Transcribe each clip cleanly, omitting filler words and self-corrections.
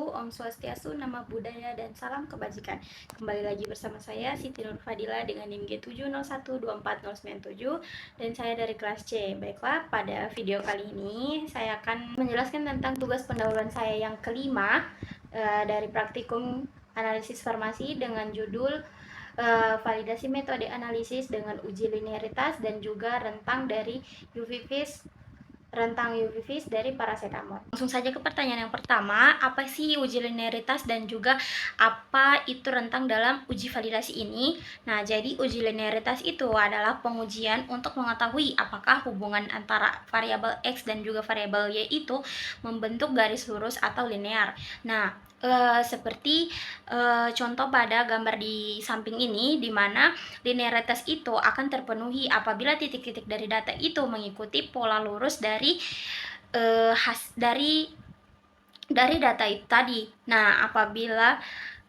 wabarakatuh. Om Swastiastu, Nama Budaya, dan salam kebajikan. Kembali lagi bersama saya Siti Nur Fadila dengan NIM G7012497 dan saya dari kelas C. Baiklah, pada video kali ini saya akan menjelaskan tentang tugas pendahuluan saya yang kelima dari praktikum analisis farmasi dengan judul validasi metode analisis dengan uji linearitas dan juga rentang dari UV-Vis dari paracetamol. Langsung saja ke pertanyaan yang pertama, apa sih uji linearitas dan juga apa itu rentang dalam uji validasi ini? Nah, jadi uji linearitas itu adalah pengujian untuk mengetahui apakah hubungan antara variabel X dan juga variabel Y itu membentuk garis lurus atau linear. Nah, seperti contoh pada gambar di samping ini, di mana linearitas itu akan terpenuhi apabila titik-titik dari data itu mengikuti pola lurus dari data itu tadi. Nah, apabila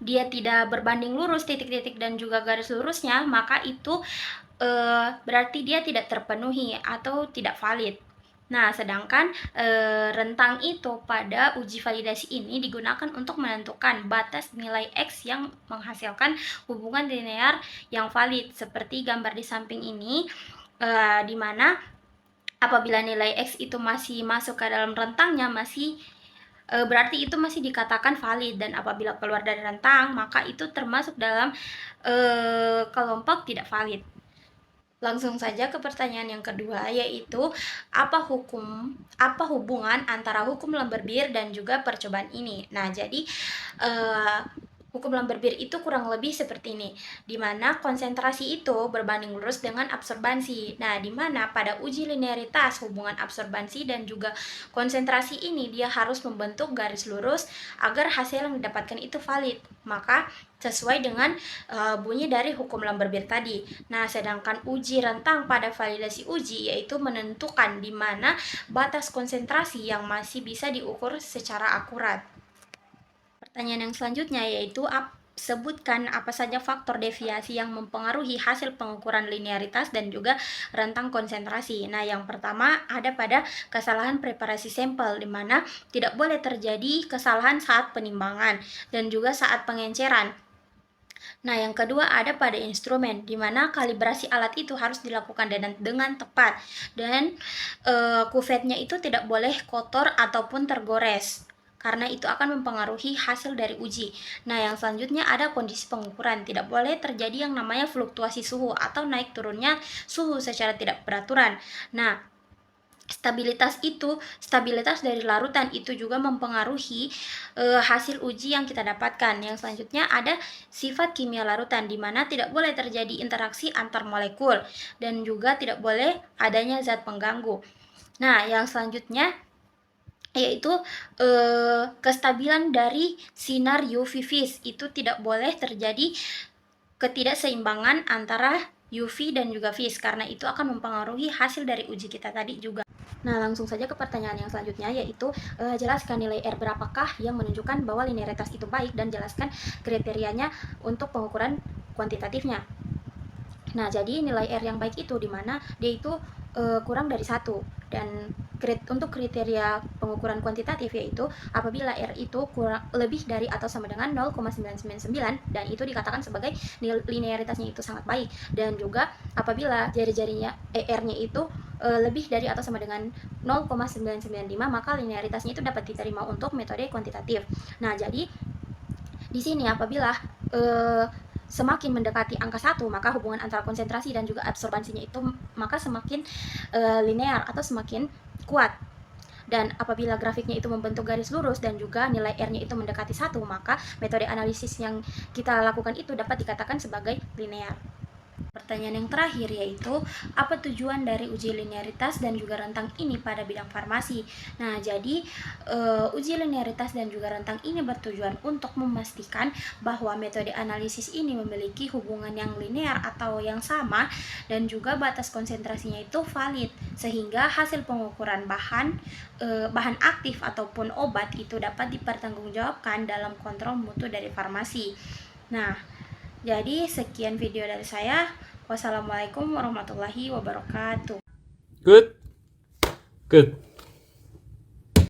dia tidak berbanding lurus titik-titik dan juga garis lurusnya, maka itu berarti dia tidak terpenuhi atau tidak valid. Nah, sedangkan rentang itu pada uji validasi ini digunakan untuk menentukan batas nilai X yang menghasilkan hubungan linear yang valid, seperti gambar di samping ini, di mana apabila nilai X itu masih masuk ke dalam rentangnya, berarti itu masih dikatakan valid, dan apabila keluar dari rentang, maka itu termasuk dalam kelompok tidak valid. Langsung saja ke pertanyaan yang kedua, yaitu apa hubungan antara hukum Lemberbier dan juga percobaan ini. Nah, jadi hukum Lemberbier itu kurang lebih seperti ini, di mana konsentrasi itu berbanding lurus dengan absorbansi. Nah, di mana pada uji linearitas hubungan absorbansi dan juga konsentrasi ini dia harus membentuk garis lurus agar hasil yang didapatkan itu valid. Maka sesuai dengan bunyi dari hukum Lemberbier tadi. Nah, sedangkan uji rentang pada validasi uji yaitu menentukan di mana batas konsentrasi yang masih bisa diukur secara akurat. Pertanyaan yang selanjutnya yaitu sebutkan apa saja faktor deviasi yang mempengaruhi hasil pengukuran linearitas dan juga rentang konsentrasi. Nah, yang pertama ada pada kesalahan preparasi sampel, di mana tidak boleh terjadi kesalahan saat penimbangan dan juga saat pengenceran. Nah, yang kedua ada pada instrumen, di mana kalibrasi alat itu harus dilakukan dengan tepat, dan kuvetnya itu tidak boleh kotor ataupun tergores, karena itu akan mempengaruhi hasil dari uji. Nah, yang selanjutnya ada kondisi pengukuran. Tidak boleh terjadi yang namanya fluktuasi suhu atau naik turunnya suhu secara tidak beraturan. Nah, stabilitas dari larutan itu juga mempengaruhi hasil uji yang kita dapatkan. Yang selanjutnya ada sifat kimia larutan, di mana tidak boleh terjadi interaksi antar molekul dan juga tidak boleh adanya zat pengganggu. Nah, yang selanjutnya yaitu kestabilan dari sinar UV-Vis, itu tidak boleh terjadi ketidakseimbangan antara UV dan juga Vis, karena itu akan mempengaruhi hasil dari uji kita tadi juga. Nah, langsung saja ke pertanyaan yang selanjutnya, yaitu jelaskan nilai R berapakah yang menunjukkan bahwa linearitas itu baik, dan jelaskan kriterianya untuk pengukuran kuantitatifnya. Nah, jadi nilai R yang baik itu dimana dia itu kurang dari 1, dan untuk kriteria pengukuran kuantitatif yaitu apabila R itu lebih dari atau sama dengan 0,999, dan itu dikatakan sebagai linearitasnya itu sangat baik, dan juga apabila jari-jarinya R-nya itu lebih dari atau sama dengan 0,995, maka linearitasnya itu dapat diterima untuk metode kuantitatif. Nah, jadi di sini apabila semakin mendekati angka 1, maka hubungan antara konsentrasi dan juga absorbansinya itu maka semakin linear atau semakin kuat. Dan apabila grafiknya itu membentuk garis lurus dan juga nilai R-nya itu mendekati 1, maka metode analisis yang kita lakukan itu dapat dikatakan sebagai linear. Pertanyaan yang terakhir yaitu apa tujuan dari uji linearitas dan juga rentang ini pada bidang farmasi. Nah, jadi uji linearitas dan juga rentang ini bertujuan untuk memastikan bahwa metode analisis ini memiliki hubungan yang linear atau yang sama, dan juga batas konsentrasinya itu valid, sehingga hasil pengukuran bahan aktif ataupun obat itu dapat dipertanggungjawabkan dalam kontrol mutu dari farmasi. Nah, jadi sekian video dari saya. Wassalamualaikum warahmatullahi wabarakatuh. Good.